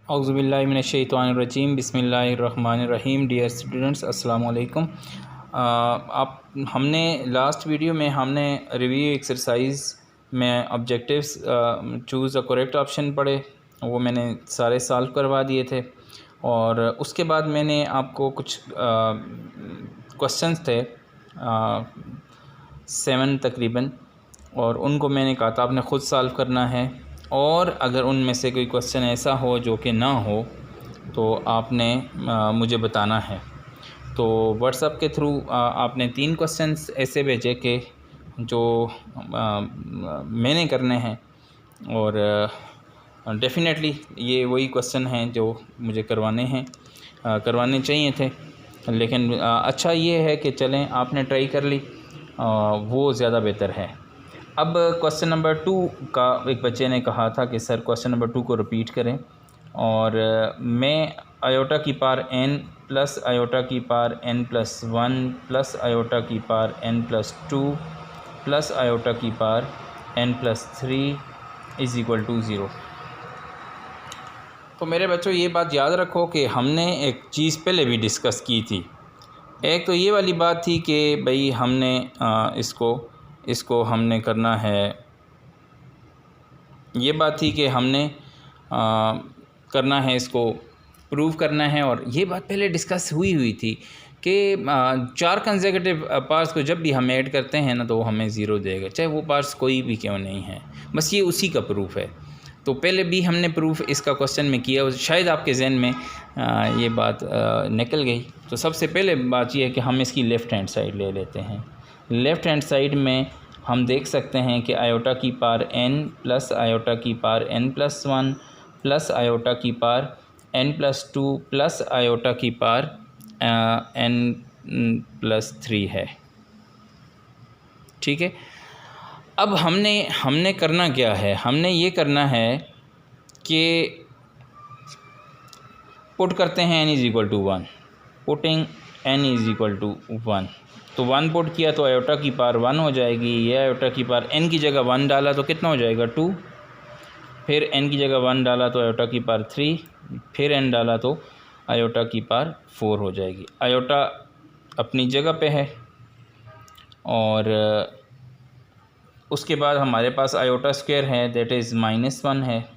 औज़ुबिल्लाहिमिनश्शैतानिर्रजीम बिस्मिल्लाहिर्रहमानिर्रहीम। Dear students, अस्सलाम वालेकुम। हमने लास्ट वीडियो में हमने रिव्यू एक्सरसाइज में objectives choose a correct option पढ़े, वो मैंने सारे सॉल्व करवा दिए थे। और उसके बाद मैंने आपको कुछ क्वेश्चंस थे 7 तकरीबन, और उनको मैंने कहा था आपने ख़ुद सॉल्व करना है। और अगर उनमें से कोई क्वेश्चन ऐसा हो जो कि ना हो तो आपने मुझे बताना है। तो व्हाट्सएप के थ्रू आपने 3 क्वेश्चंस ऐसे भेजे कि जो मैंने करने हैं, और डेफ़िनेटली ये वही क्वेश्चन हैं जो मुझे करवाने चाहिए थे। लेकिन अच्छा ये है कि चलें आपने ट्राई कर ली, वो ज़्यादा बेहतर है। अब क्वेश्चन नंबर 2 का एक बच्चे ने कहा था कि सर क्वेश्चन नंबर 2 को रिपीट करें, और मैं आयोटा की पावर n प्लस आयोटा की power n plus 1 plus iota की power n plus 2 plus iota की power n plus 3 is equal to 0। तो मेरे बच्चों ये बात याद रखो कि हमने एक चीज़ पहले भी डिस्कस की थी। एक तो ये वाली बात थी कि भाई हमने इसको हमने करना है, ये बात थी कि हमने करना है, इसको प्रूव करना है। और ये बात पहले डिस्कस हुई थी कि 4 कंसेक्यूटिव पार्ट्स को जब भी हम ऐड करते हैं ना तो वो हमें 0 देगा, चाहे वो पार्ट्स कोई भी क्यों नहीं है। बस ये उसी का प्रूफ है। तो पहले भी हमने प्रूफ इसका क्वेश्चन में किया, शायद आपके जहन में ये बात निकल गई। तो सबसे पहले बात यह है कि हम इसकी लेफ़्ट हैंड साइड ले लेते हैं। लेफ़्ट हैंड साइड में हम देख सकते हैं कि आयोटा की पावर n प्लस आयोटा की power n plus 1 plus iota की power n plus 2 plus iota की पावर n प्लस 3 है। ठीक है। अब हमने करना क्या है, हमने ये करना है कि पुट करते हैं n is equal to 1, putting n is equal to 1। तो 1 पुट किया तो आयोटा की पावर 1 हो जाएगी। ये आयोटा की पावर n की जगह 1 डाला तो कितना हो जाएगा 2, फिर n की जगह 1 डाला तो आयोटा की पावर 3, फिर n डाला तो आयोटा की पावर 4 हो जाएगी। आयोटा अपनी जगह पे है, और उसके बाद हमारे पास आयोटा स्क्वायर है, दैट इज़ -1 है।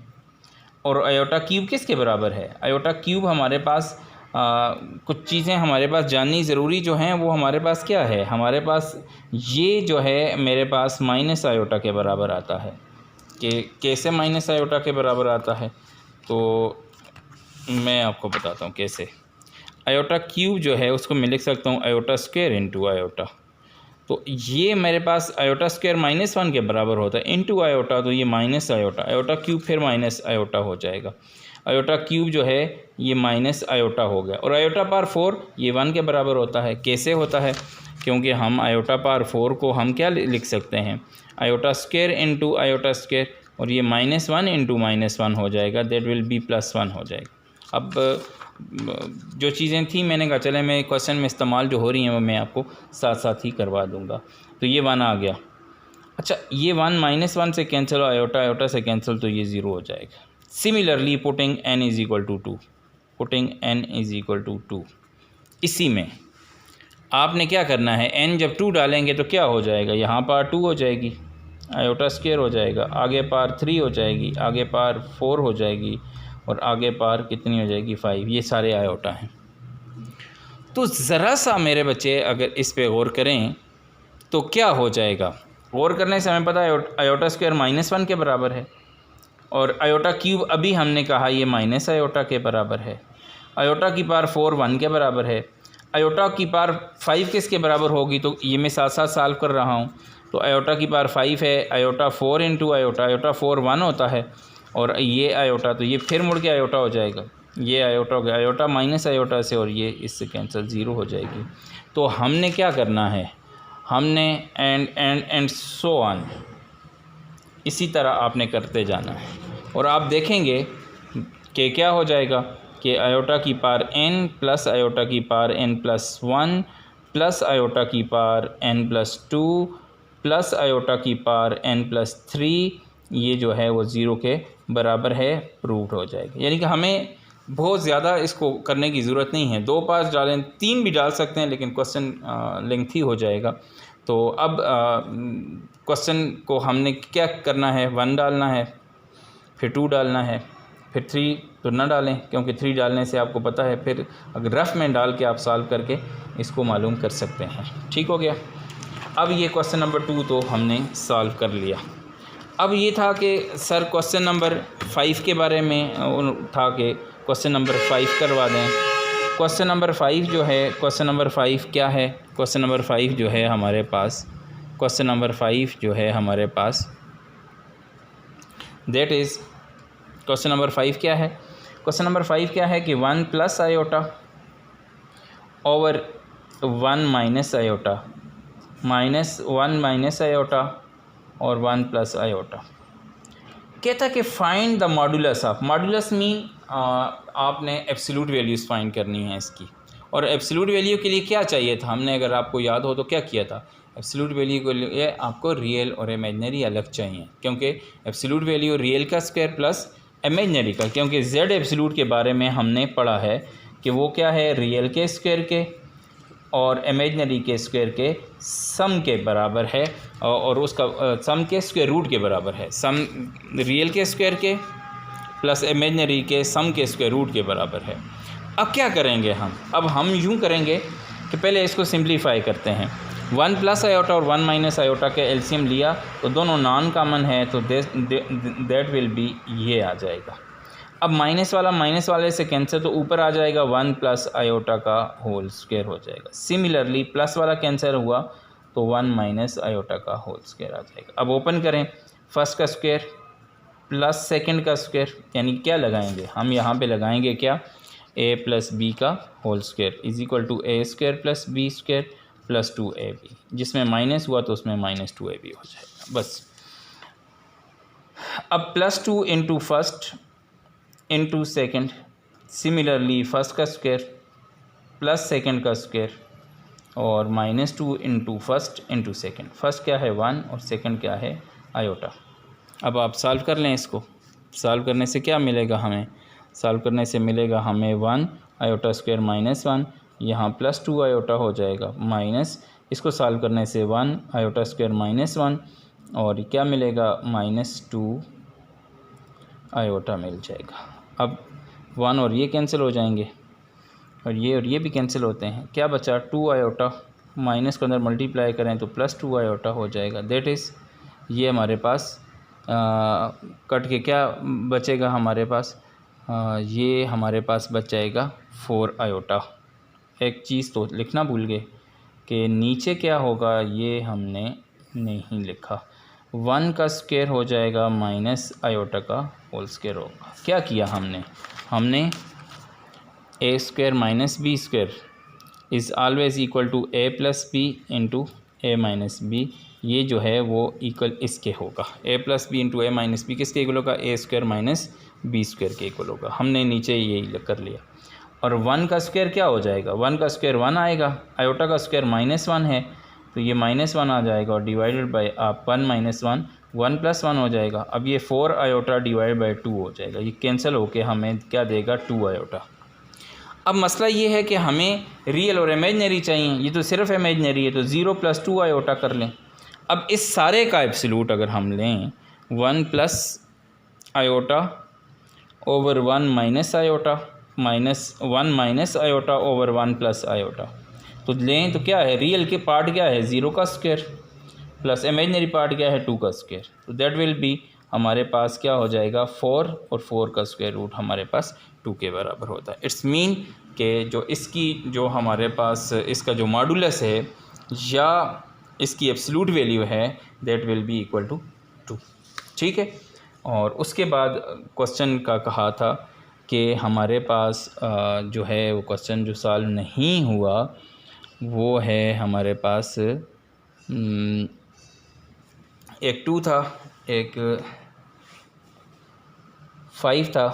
और आयोटा क्यूब किसके बराबर है? आयोटा क्यूब हमारे पास कुछ चीज़ें हमारे पास जाननी ज़रूरी जो हैं, वो हमारे पास क्या है, हमारे पास ये जो है मेरे पास माइनस आयोटा के बराबर आता है। कि कैसे माइनस आयोटा के बराबर आता है, तो मैं आपको बताता हूँ कैसे। आयोटा क्यूब जो है उसको मैं लिख सकता हूँ आयोटा स्क्वायर इंटू आयोटा। तो ये मेरे पास आयोटा स्क्वायर -1 के बराबर होता है, इंटू आयोटा, तो ये माइनस आयोटा, आयोटा क्यूब फिर माइनस आयोटा हो जाएगा। आयोटा क्यूब जो है ये माइनस आयोटा हो गया। और आयोटा पावर 4 ये 1 के बराबर होता है। कैसे होता है? क्योंकि हम आयोटा पावर 4 को हम क्या लिख सकते हैं, iota square into iota square, और ये -1 इंटू -1 हो जाएगा, दैट विल बी +1 हो जाएगा। अब जो चीज़ें थी मैंने कहा चले मैं क्वेश्चन में इस्तेमाल जो हो रही हैं वो मैं आपको साथ साथ ही करवा दूँगा। तो ये 1 आ गया। अच्छा, ये 1 -1 से कैंसिल, आयोटा आयोटा से कैंसिल, तो ये 0 हो जाएगा। Similarly putting n is equal to 2, putting n is equal to 2, इसी में आपने क्या करना है, n जब 2 डालेंगे तो क्या हो जाएगा, यहाँ पावर 2 हो जाएगी, आयोटा स्क्वायर हो जाएगा, आगे पावर 3 हो जाएगी, आगे पावर 4 हो जाएगी, और आगे पावर कितनी हो जाएगी 5। ये सारे आयोटा हैं। तो ज़रा सा मेरे बच्चे अगर इस पे गौर करें तो क्या हो जाएगा। गौर करने से हमें पता है आयोटा स्क्वायर -1 के बराबर है, और आयोटा क्यूब अभी हमने कहा ये माइनस आयोटा के बराबर है। आयोटा की पावर 4 1 के बराबर है। आयोटा की पावर 5 किसके बराबर होगी, तो ये मैं साथ साथ सॉल्व कर रहा हूँ। तो आयोटा की पावर 5 है, आयोटा 4 इंटू आयोटा, आयोटा 4 1 होता है, और ये आयोटा, तो ये फिर मुड़ के आयोटा हो जाएगा, ये आयोटा हो गया, आयोटा माइनस आयोटा से, और ये इससे कैंसिल 0 हो जाएगी। तो हमने क्या करना है, हमने एंड सो ऑन, इसी तरह आपने करते जाना है। और आप देखेंगे कि क्या हो जाएगा कि आयोटा की पावर n प्लस आयोटा की power n plus 1 plus iota की power n plus 2 plus iota की पावर n प्लस 3, ये जो है वो 0 के बराबर है, प्रूव्ड हो जाएगा। यानी कि हमें बहुत ज़्यादा इसको करने की ज़रूरत नहीं है, 2 पास डालें, 3 भी डाल सकते हैं, लेकिन क्वेश्चन लेंथी हो जाएगा। तो अब क्वेश्चन को हमने क्या करना है, 1 डालना है, फिर 2 डालना है, फिर 3 तो ना डालें, क्योंकि 3 डालने से आपको पता है फिर अगर रफ़ में डाल के आप सॉल्व करके इसको मालूम कर सकते हैं। ठीक हो गया। अब ये क्वेश्चन नंबर 2 तो हमने सॉल्व कर लिया। अब ये था कि सर क्वेश्चन नंबर 5 के बारे में था कि क्वेश्चन नंबर 5 करवा दें। क्वेश्चन नंबर 5 जो है, क्वेश्चन नंबर 5 क्या है, क्वेश्चन नंबर 5 जो है हमारे पास, क्वेश्चन नंबर 5 जो है हमारे पास दैट इज़, क्वेश्चन नंबर 5 क्या है, क्वेश्चन नंबर 5 क्या है कि 1 plus iota over 1 minus iota, -1 minus iota और 1 प्लस आयोटा। कहता है कि find the modulus of, modulus mean आपने एब्सोल्यूट वैल्यूज़ फाइंड करनी है इसकी। और एब्सोल्यूट वैल्यू के लिए क्या चाहिए था, हमने अगर आपको याद हो तो क्या किया था, एब्सोल्यूट वैल्यू के लिए आपको रियल और इमेजिनरी अलग चाहिए, क्योंकि एब्सोल्यूट वैल्यू रियल का स्क्वायर प्लस इमेजिनरी का, क्योंकि जेड एब्सोल्यूट के बारे में हमने पढ़ा है कि वो क्या है, रियल के स्क्वायर के और इमेजिनरी के स्क्वायर के सम के बराबर है, और उसका सम के स्क्वायर रूट के बराबर है। सम रियल के स्क्वायर के प्लस इमेजिनरी के सम के स्क्वायर रूट के बराबर है। अब क्या करेंगे हम, अब हम यूँ करेंगे कि पहले इसको सिंप्लीफाई करते हैं। 1 प्लस आयोटा और 1 माइनस आयोटा के एलसीएम लिया तो दोनों नॉन कॉमन है, तो दैट विल बी ये आ जाएगा। अब माइनस वाला माइनस वाले से कैंसिल, तो ऊपर आ जाएगा 1 प्लस आयोटा का होल स्क्वायर हो जाएगा। सिमिलरली प्लस वाला कैंसिल हुआ तो 1 माइनस आयोटा का होल स्क्वायर आ जाएगा। अब ओपन करें, फर्स्ट का स्क्वायर प्लस सेकंड का स्क्वायर, यानी क्या लगाएंगे हम यहाँ पे लगाएंगे क्या, a प्लस बी का whole square is equal to A square plus B square plus 2ab, जिसमें माइनस हुआ तो उसमें -2ab हो जाएगा बस। अब +2 into first into second, similarly first का स्क्वायर प्लस सेकेंड का स्क्वायर और -2 into first into second. First क्या है 1 और सेकेंड क्या है आयोटा। अब आप सॉल्व कर लें इसको, सॉल्व करने से क्या मिलेगा हमें, सॉल्व करने से मिलेगा हमें 1 आयोटा स्क्वायर -1, यहाँ +2 आयोटा हो जाएगा माइनस, इसको सॉल्व करने से 1 आयोटा स्क्वायर -1 और क्या मिलेगा -2 आयोटा मिल जाएगा। अब 1 और ये कैंसिल हो जाएंगे और ये भी कैंसिल होते हैं, क्या बचा 2 आयोटा, माइनस को अंदर मल्टीप्लाई करें तो +2 आयोटा हो जाएगा। दैट इज़ ये हमारे पास कट के क्या बचेगा हमारे पास, ये हमारे पास बच जाएगा 4 आयोटा। एक चीज़ तो लिखना भूल गए कि नीचे क्या होगा ये हमने नहीं लिखा, 1 का स्क्वायर हो जाएगा माइनस आयोटा का होल स्क्वायर होगा। क्या किया हमने A square minus B square is always equal to A plus B into A minus B, ये जो है वो इक्वल इसके होगा, A plus B into A minus B किसके इक्वल होगा, A square minus B square के इक्वल होगा। हमने नीचे यही कर लिया। और 1 का स्क्वायर क्या हो जाएगा, 1 का स्क्वायर 1 आएगा, आयोटा का स्क्वायर -1 है तो ये -1 आ जाएगा और डिवाइडेड बाय आप 1 - 1 1 + 1 हो जाएगा। अब ये 4 आयोटा डिवाइड बाय 2 हो जाएगा, ये कैंसिल होके हमें क्या देगा 2 आयोटा। अब मसला ये है कि हमें रियल और इमेजिनरी चाहिए, ये तो सिर्फ इमेजिनरी है तो 0 + 2 आयोटा कर लें। अब इस सारे का एब्सोल्यूट अगर हम लें 1 plus iota over 1 minus iota -1 minus iota over 1 plus iota, तो लें तो क्या है, रियल के पार्ट क्या है 0 का स्क्वायर प्लस इमेजिनरी पार्ट क्या है 2 का स्क्वायर, तो दैट विल बी हमारे पास क्या हो जाएगा 4 और 4 का स्क्वायर रूट हमारे पास 2 के बराबर होता है। इट्स मीन कि जो इसकी जो हमारे पास इसका जो मॉडुलस है या इसकी एब्सोल्यूट वैल्यू है that will be equal to 2। ठीक है। और उसके बाद क्वेश्चन का कहा था कि हमारे पास जो है वो क्वेश्चन जो सॉल्व नहीं हुआ वो है हमारे पास एक 2 था, एक 5 था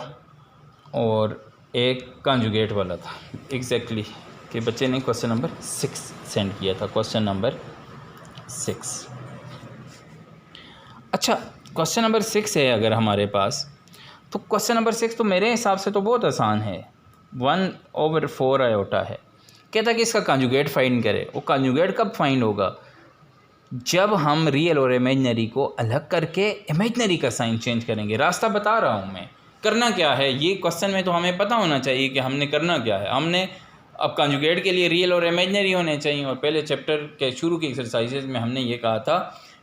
और एक कंजुगेट वाला था एग्जैक्टली कि बच्चे ने क्वेश्चन नंबर 6 सेंड किया था, क्वेश्चन नंबर 6। अच्छा क्वेश्चन नंबर 6 है अगर हमारे पास, तो क्वेश्चन नंबर 6 तो मेरे हिसाब से तो बहुत आसान है, 1/4 आयोटा है। कहता कि इसका कॉन्जुगेट फाइंड करे। वो कॉन्जुगेट कब फाइंड होगा? जब हम रियल और इमेजनरी को अलग करके इमेजनरी का साइन चेंज करेंगे। रास्ता बता रहा हूँ मैं, करना क्या है ये क्वेश्चन में तो हमें पता होना चाहिए कि हमने करना क्या है। हमने अब कॉन्जुगेट के लिए रियल और इमेजनरी होने चाहिए, और पहले चैप्टर के शुरू की एक्सरसाइजेज में हमने ये कहा था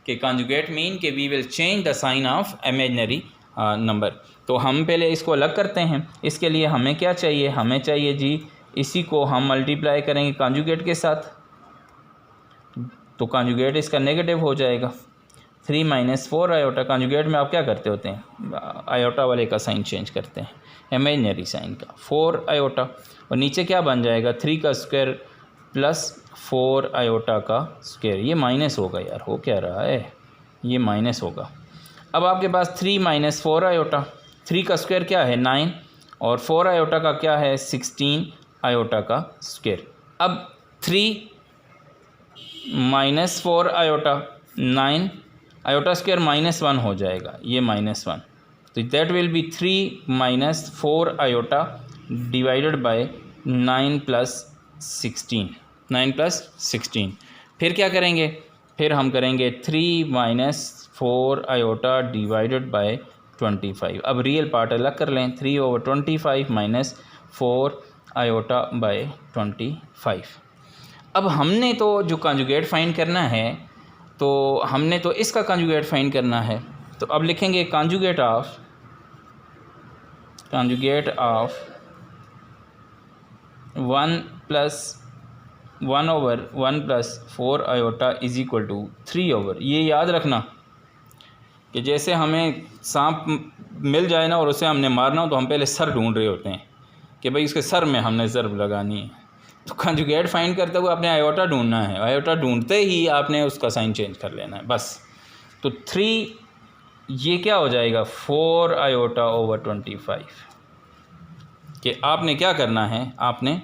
कि कॉन्जुगेट मीन कि we will change the sign of imaginary number. तो हम पहले इसको अलग करते हैं। इसके लिए हमें क्या चाहिए? हमें चाहिए जी, इसी को हम मल्टीप्लाई करेंगे कॉन्जुगेट के साथ, तो कॉन्जुगेट इसका नेगेटिव हो जाएगा। 3 - 4 आयोटा। कॉन्जुगेट में आप क्या करते होते हैं? आयोटा वाले का साइन चेंज करते हैं, इमेजनरी साइन का। 4 आयोटा, और नीचे क्या बन जाएगा? 3 का स्क्वायर प्लस 4 आयोटा का स्क्वायर। ये माइनस होगा यार, हो क्या रहा है? ये माइनस होगा। अब आपके पास 3 - 4 आयोटा, 3 का स्क्वायर क्या है? 9, और 4 आयोटा का क्या है? 16 आयोटा का स्क्वायर। अब 3 - 4 आयोटा 9 आयोटा स्क्वायर -1 हो जाएगा, ये -1, तो that will B 3 - 4 iota divided by 9 + 16, 9 + 16। फिर क्या करेंगे? फिर हम करेंगे 3 - 4 आयोटा डिवाइडेड बाय 25। अब रियल पार्ट अलग कर लें, 3/25 - 4 आयोटा बाय 25। अब हमने तो जो कॉन्जुगेट फाइंड करना है, तो हमने तो इसका कॉन्जुगेट फाइंड करना है। तो अब लिखेंगे conjugate of 1 + 1/1 + 4 iota is equal to 3/। ये याद रखना कि जैसे हमें सांप मिल जाए ना और उसे हमने मारना हो, तो हम पहले सर ढूंढ रहे होते हैं कि भाई उसके सर में हमने ज़रब लगानी है। तो कॉन्जुगेट फाइंड करते हुए आपने आयोटा ढूंढना है, आयोटा ढूंढते ही आपने उसका साइन चेंज कर लेना है बस। तो 3 ये क्या हो जाएगा? 4 आयोटा/25। कि आपने क्या करना है? आपने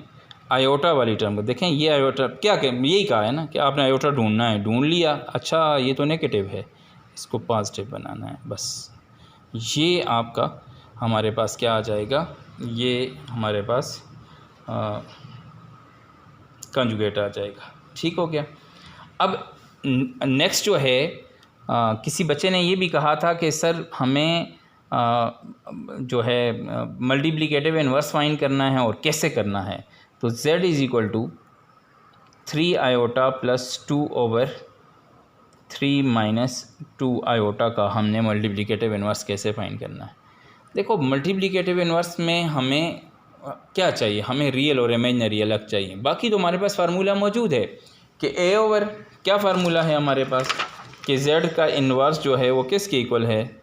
आयोटा वाली टर्म को देखें, ये आयोटा क्या यही कहा है ना कि आपने आयोटा ढूंढना है, ढूंढ लिया। अच्छा ये तो नेगेटिव है, इसको पॉजिटिव बनाना है बस। ये आपका हमारे पास क्या आ जाएगा? ये हमारे पास कंजुगेट आ जाएगा। ठीक हो गया। अब नेक्स्ट जो है, किसी बच्चे ने ये भी कहा था कि सर हमें जो है मल्टीप्लिकेटिव इन्वर्स फाइंड करना है, और कैसे करना है? तो z = 3 आयोटा + 2/3 - 2 आयोटा का हमने मल्टीप्लिकेटिव इन्वर्स कैसे फाइंड करना है? देखो मल्टीप्लिकेटिव इन्वर्स में हमें क्या चाहिए? हमें रियल और इमेजनरी अलग चाहिए। बाकी तो हमारे पास फार्मूला मौजूद है कि a/, क्या फार्मूला है हमारे पास कि z का इन्वर्स जो है वो किसके इक्वल है?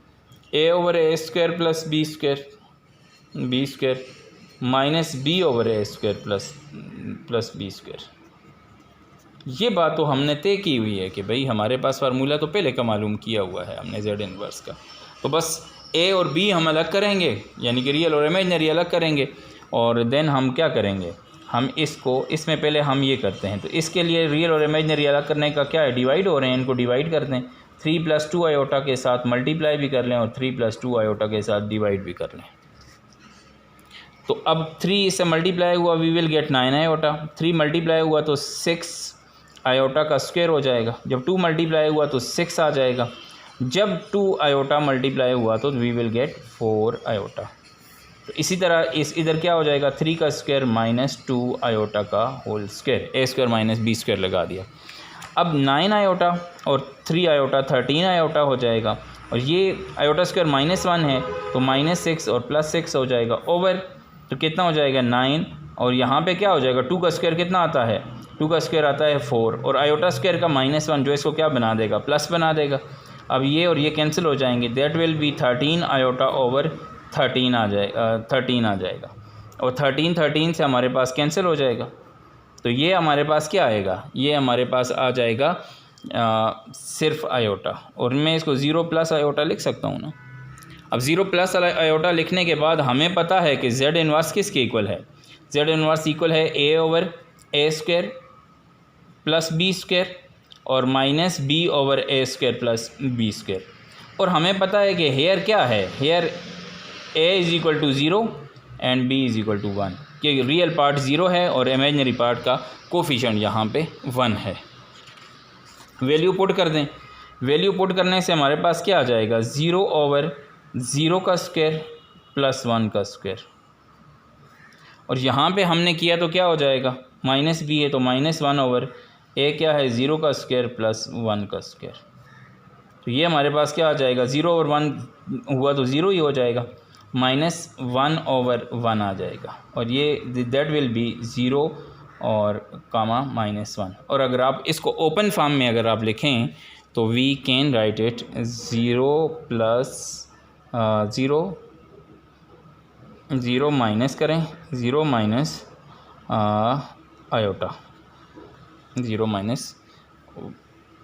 a/a² + b² minus b/a² + b²। ये बात तो हमने तय की हुई है कि भाई हमारे पास फार्मूला तो पहले का मालूम किया हुआ है हमने z इन्वर्स का। तो बस a और b हम अलग करेंगे, यानी कि रियल और इमेजनरी अलग करेंगे, और देन हम क्या करेंगे? हम इसको इसमें पहले हम ये करते हैं। तो इसके लिए रियल और इमेजनरी अलग करने का क्या है? डिवाइड हो रहे हैं, इनको डिवाइड कर दें। 3 + 2 आयोटा के साथ मल्टीप्लाई भी कर लें, और 3 + 2 आयोटा के साथ डिवाइड भी कर लें। तो अब 3 इससे मल्टीप्लाई हुआ, we will get 9 iota. 3 multiply हुआ तो 6 आयोटा का स्क्वायर हो जाएगा। जब 2 मल्टीप्लाई हुआ तो 6 आ जाएगा। जब 2 आयोटा मल्टीप्लाई हुआ तो वी विल गेट 4 आयोटा। तो इसी तरह इधर क्या हो जाएगा? 3 का स्क्वायर -2 आयोटा का होल स्क्वायर, a² - b² लगा दिया। अब 9 आयोटा और 3 आयोटा 13 आयोटा हो जाएगा, और ये आयोटा स्क्वायर -1 है तो -6 और +6 हो जाएगा ओवर, तो कितना हो जाएगा? 9, और यहाँ पे क्या हो जाएगा? 2 का स्क्वायर कितना आता है? 2 का स्क्वायर आता है 4, और आयोटा स्क्वायर का -1 जो इसको क्या बना देगा? प्लस बना देगा। अब ये और ये कैंसिल हो जाएंगे, दैट विल बी 13 आयोटा/13 आ जाएगा, और 13 से हमारे पास कैंसिल हो जाएगा। तो ये हमारे पास क्या आएगा? ये हमारे पास आ जाएगा सिर्फ आयोटा, और मैं इसको 0+ आयोटा लिख सकता हूँ ना। अब 0+ आयोटा लिखने के बाद हमें पता है कि z इन्वर्स किसके इक्वल है? z इन्वर्स इक्वल है a/a² + b² और -b/a² + b²। और हमें पता है कि हेयर क्या है? Here A is equal to 0 and B is equal to 1, कि रियल पार्ट 0 है और इमेजनरी पार्ट का कोफिशिएंट यहाँ पे 1 है। वैल्यू पुट कर दें। वैल्यू पुट करने से हमारे पास क्या आ जाएगा, 0/0 का स्क्वायर प्लस 1 का स्क्वायर, और यहाँ पे हमने किया तो क्या हो जाएगा, माइनस बी है तो -1/, ए क्या है 0 का स्क्वायर प्लस 1 का स्क्वायर। तो ये हमारे पास क्या आ जाएगा, 0/1 हुआ तो 0 ही हो जाएगा, -1/1 आ जाएगा, और ये दैट विल बी 0 और कामा -1। और अगर आप इसको ओपन फॉर्म में अगर आप लिखें तो we can write it 0 + 0 minus करें, 0 माइनस आयोटा, 0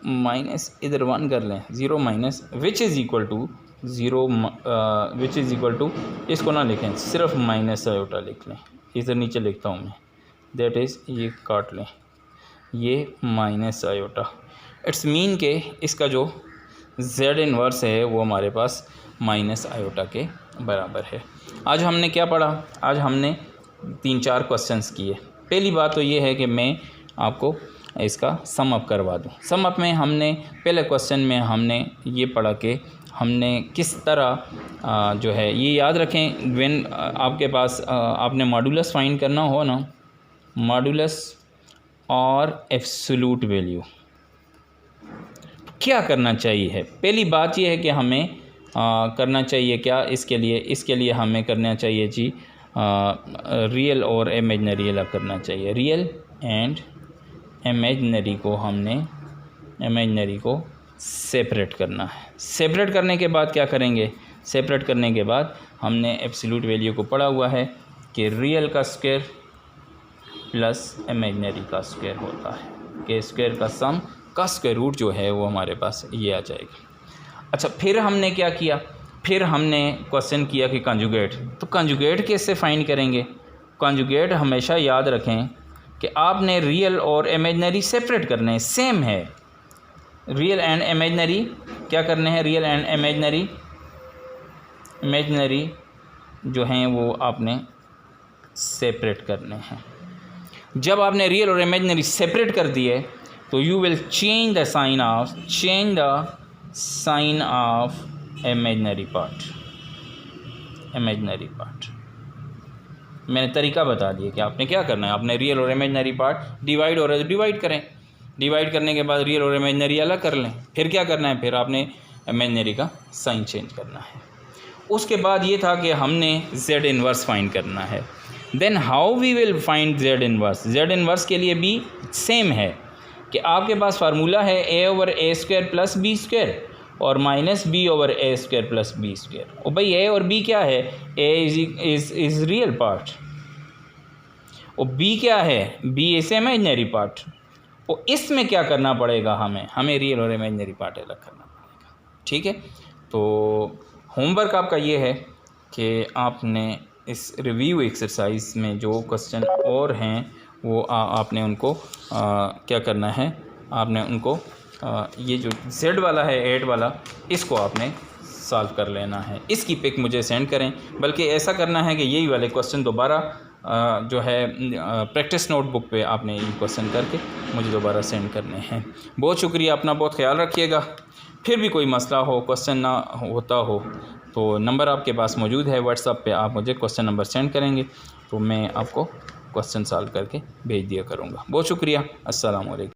माइनस इधर 1 कर लें, 0 minus which is equal to 0 which is equal to, इसको ना लिखें, सिर्फ माइनस आयोटा लिख लें, इधर नीचे लिखता हूँ मैं, दैट इज़ ये काट लें, ये माइनस आयोटा। इट्स मीन के इसका जो z इन्वर्स है वो हमारे पास माइनस आयोटा के बराबर है। आज हमने क्या पढ़ा, आज हमने 3-4 क्वेश्चंस किए। पहली बात तो ये है कि मैं आपको इसका सम अप करवा दूँ। सम अप में हमने पहले क्वेश्चन में हमने ये पढ़ा कि हमने किस तरह जो है, ये याद रखें, व्हेन आपके पास आपने मॉडुलस फाइंड करना हो ना, मॉडुलस और एब्सोल्यूट वैल्यू, क्या करना चाहिए है। पहली बात यह है कि हमें करना चाहिए क्या, इसके लिए हमें करना चाहिए जी रियल और इमेजनरी अलग करना चाहिए। रियल एंड इमेजनरी को हमने इमेजनरी को सेपरेट करना है। सेपरेट करने के बाद क्या करेंगे, सेपरेट करने के बाद हमने एब्सोल्यूट वैल्यू को पढ़ा हुआ है कि रियल का स्क्वायर प्लस इमेजनरी का स्क्वायर होता है, कि स्क्वायर का सम का स्क्वायर रूट जो है वो हमारे पास ये आ जाएगा। अच्छा, फिर हमने क्या किया, फिर हमने क्वेश्चन किया कि कंजुगेट, तो कंजुगेट कैसे फाइंड करेंगे। कंजुगेट हमेशा याद रखें कि आपने रियल और इमेजनरी सेपरेट करने हैं, सेम है। रियल एंड इमेजनरी क्या करने हैं, रियल एंड इमेजनरी जो हैं वो आपने सेपरेट करने हैं। जब आपने रियल और इमेजनरी सेपरेट कर दिए तो you will change the sign of imaginary part. मैंने तरीका बता दिया कि आपने क्या करना है, आपने रियल और इमेजनरी पार्ट डिवाइड हो रहा है तो डिवाइड करें, डिवाइड करने के बाद रियल और इमेजनरी अलग कर लें, फिर क्या करना है, फिर आपने इमेजनरी का साइन चेंज करना है। उसके बाद ये था कि हमने z इन्वर्स फाइंड करना है। Then how we will find z inverse. z inverse के लिए भी सेम है कि आपके पास फार्मूला है a/a² + b² और -b/a² + b²। और भाई a और b क्या है, a इज़ रियल पार्ट और b क्या है, b इज़ इमेजनरी पार्ट। और इसमें क्या करना पड़ेगा, हमें रियल और इमेजनरी पार्ट अलग करना पड़ेगा। ठीक है, तो होमवर्क आपका ये है कि आपने इस रिव्यू एक्सरसाइज में जो क्वेश्चन और हैं वो आपने उनको क्या करना है, आपने उनको ये जो z वाला है 8 वाला, इसको आपने सॉल्व कर लेना है। इसकी पिक मुझे सेंड करें, बल्कि ऐसा करना है कि यही वाले क्वेश्चन दोबारा जो है प्रैक्टिस नोटबुक पे आपने ये क्वेश्चन करके मुझे दोबारा सेंड करने हैं। बहुत शुक्रिया, अपना बहुत ख्याल रखिएगा। फिर भी कोई मसला हो, क्वेश्चन ना होता हो तो नंबर आपके पास मौजूद है, व्हाट्सएप पे आप मुझे क्वेश्चन नंबर सेंड करेंगे तो मैं आपको क्वेश्चन सॉल्व करके भेज दिया करूँगा। बहुत शुक्रिया, अस्सलाम वालेकुम।